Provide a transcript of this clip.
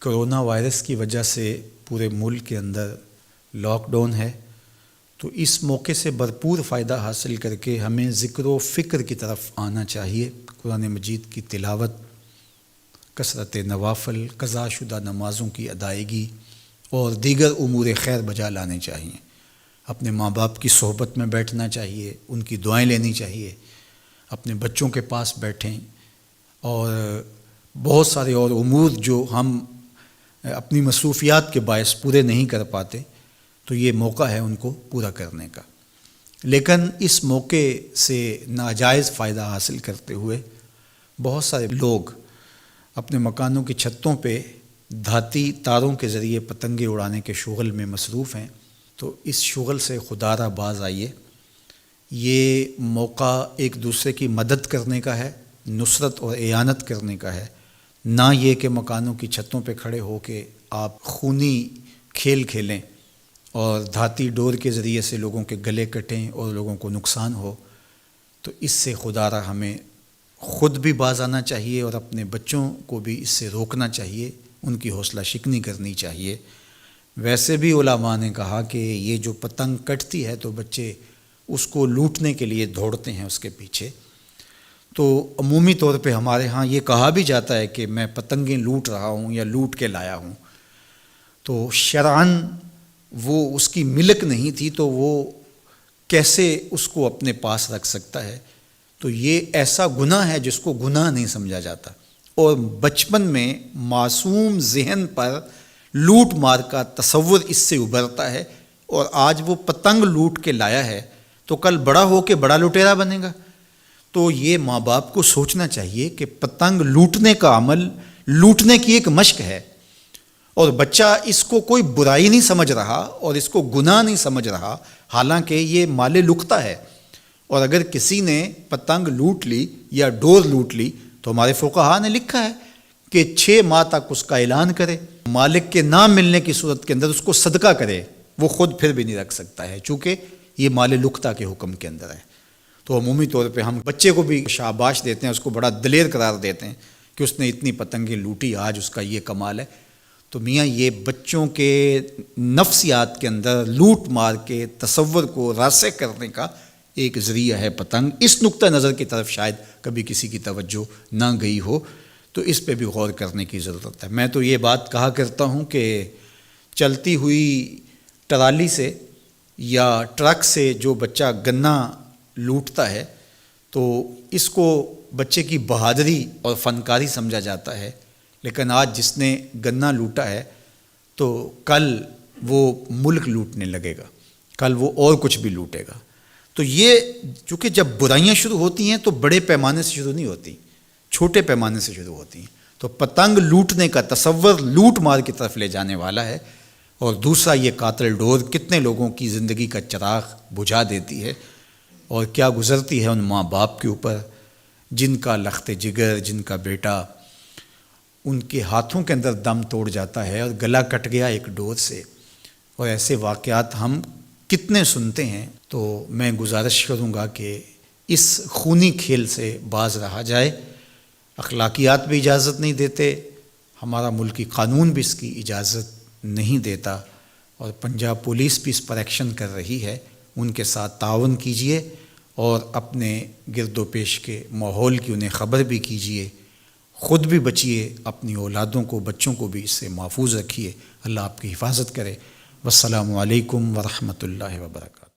Corona virus کی وجہ سے پورے ملک کے اندر لاک ڈاؤن ہے، تو اس موقع سے بھرپور فائدہ حاصل کر کے ہمیں ذکر و فکر کی طرف آنا چاہیے۔ قرآن مجید کی تلاوت، کثرت نوافل، قضا شدہ نمازوں کی ادائیگی اور دیگر امور خیر بجا لانے چاہیے۔ اپنے ماں باپ کی صحبت میں بیٹھنا چاہیے، ان کی دعائیں لینی چاہیے، اپنے بچوں کے پاس بیٹھیں، اور بہت سارے اور امور جو ہم اپنی مصروفیات کے باعث پورے نہیں کر پاتے، تو یہ موقع ہے ان کو پورا کرنے کا۔ لیکن اس موقع سے ناجائز فائدہ حاصل کرتے ہوئے بہت سارے لوگ اپنے مکانوں کی چھتوں پہ دھاتی تاروں کے ذریعے پتنگیں اڑانے کے شغل میں مصروف ہیں، تو اس شغل سے خدا را باز آئیے۔ یہ موقع ایک دوسرے کی مدد کرنے کا ہے، نصرت اور اعانت کرنے کا ہے، نہ یہ کہ مکانوں کی چھتوں پہ کھڑے ہو کے آپ خونی کھیل کھیلیں اور دھاتی ڈور کے ذریعے سے لوگوں کے گلے کٹیں اور لوگوں کو نقصان ہو۔ تو اس سے خدا را ہمیں خود بھی باز آنا چاہیے اور اپنے بچوں کو بھی اس سے روکنا چاہیے، ان کی حوصلہ شکنی کرنی چاہیے۔ ویسے بھی علماء نے کہا کہ یہ جو پتنگ کٹتی ہے تو بچے اس کو لوٹنے کے لیے دوڑتے ہیں اس کے پیچھے، تو عمومی طور پہ ہمارے ہاں یہ کہا بھی جاتا ہے کہ میں پتنگیں لوٹ رہا ہوں یا لوٹ کے لایا ہوں، تو شرعاً وہ اس کی ملک نہیں تھی، تو وہ کیسے اس کو اپنے پاس رکھ سکتا ہے؟ تو یہ ایسا گناہ ہے جس کو گناہ نہیں سمجھا جاتا، اور بچپن میں معصوم ذہن پر لوٹ مار کا تصور اس سے ابھرتا ہے، اور آج وہ پتنگ لوٹ کے لایا ہے تو کل بڑا ہو کے بڑا لٹیرا بنے گا۔ تو یہ ماں باپ کو سوچنا چاہیے کہ پتنگ لوٹنے کا عمل لوٹنے کی ایک مشق ہے، اور بچہ اس کو کوئی برائی نہیں سمجھ رہا اور اس کو گناہ نہیں سمجھ رہا، حالانکہ یہ مال لقطہ ہے۔ اور اگر کسی نے پتنگ لوٹ لی یا ڈور لوٹ لی تو ہمارے فقہا نے لکھا ہے کہ 6 ماہ تک اس کا اعلان کرے، مالک کے نہ ملنے کی صورت کے اندر اس کو صدقہ کرے، وہ خود پھر بھی نہیں رکھ سکتا ہے، چونکہ یہ مال لقطہ کے حکم کے اندر ہے۔ تو عمومی طور پہ ہم بچے کو بھی شاباش دیتے ہیں، اس کو بڑا دلیر قرار دیتے ہیں کہ اس نے اتنی پتنگیں لوٹی، آج اس کا یہ کمال ہے۔ تو میاں یہ بچوں کے نفسیات کے اندر لوٹ مار کے تصور کو راسخ کرنے کا ایک ذریعہ ہے پتنگ۔ اس نقطہ نظر کی طرف شاید کبھی کسی کی توجہ نہ گئی ہو، تو اس پہ بھی غور کرنے کی ضرورت ہے۔ میں تو یہ بات کہا کرتا ہوں کہ چلتی ہوئی ٹرالی سے یا ٹرک سے جو بچہ گنا لوٹتا ہے تو اس کو بچے کی بہادری اور فنکاری سمجھا جاتا ہے، لیکن آج جس نے گنا لوٹا ہے تو کل وہ ملک لوٹنے لگے گا، کل وہ اور کچھ بھی لوٹے گا۔ تو یہ چونکہ جب برائیاں شروع ہوتی ہیں تو بڑے پیمانے سے شروع نہیں ہوتی، چھوٹے پیمانے سے شروع ہوتی ہیں۔ تو پتنگ لوٹنے کا تصور لوٹ مار کی طرف لے جانے والا ہے، اور دوسرا یہ قاتل ڈور کتنے لوگوں کی زندگی کا چراغ بجھا دیتی ہے، اور کیا گزرتی ہے ان ماں باپ کے اوپر جن کا لخت جگر، جن کا بیٹا ان کے ہاتھوں کے اندر دم توڑ جاتا ہے اور گلا کٹ گیا ایک ڈور سے۔ اور ایسے واقعات ہم کتنے سنتے ہیں۔ تو میں گزارش کروں گا کہ اس خونی کھیل سے باز رہا جائے۔ اخلاقیات بھی اجازت نہیں دیتے، ہمارا ملکی قانون بھی اس کی اجازت نہیں دیتا، اور پنجاب پولیس بھی اس پر ایکشن کر رہی ہے۔ ان کے ساتھ تعاون کیجیے اور اپنے گرد و پیش کے ماحول کی انہیں خبر بھی کیجیے، خود بھی بچیے، اپنی اولادوں کو، بچوں کو بھی اس سے محفوظ رکھیے۔ اللہ آپ کی حفاظت کرے۔ والسلام علیکم ورحمۃ اللہ وبرکاتہ۔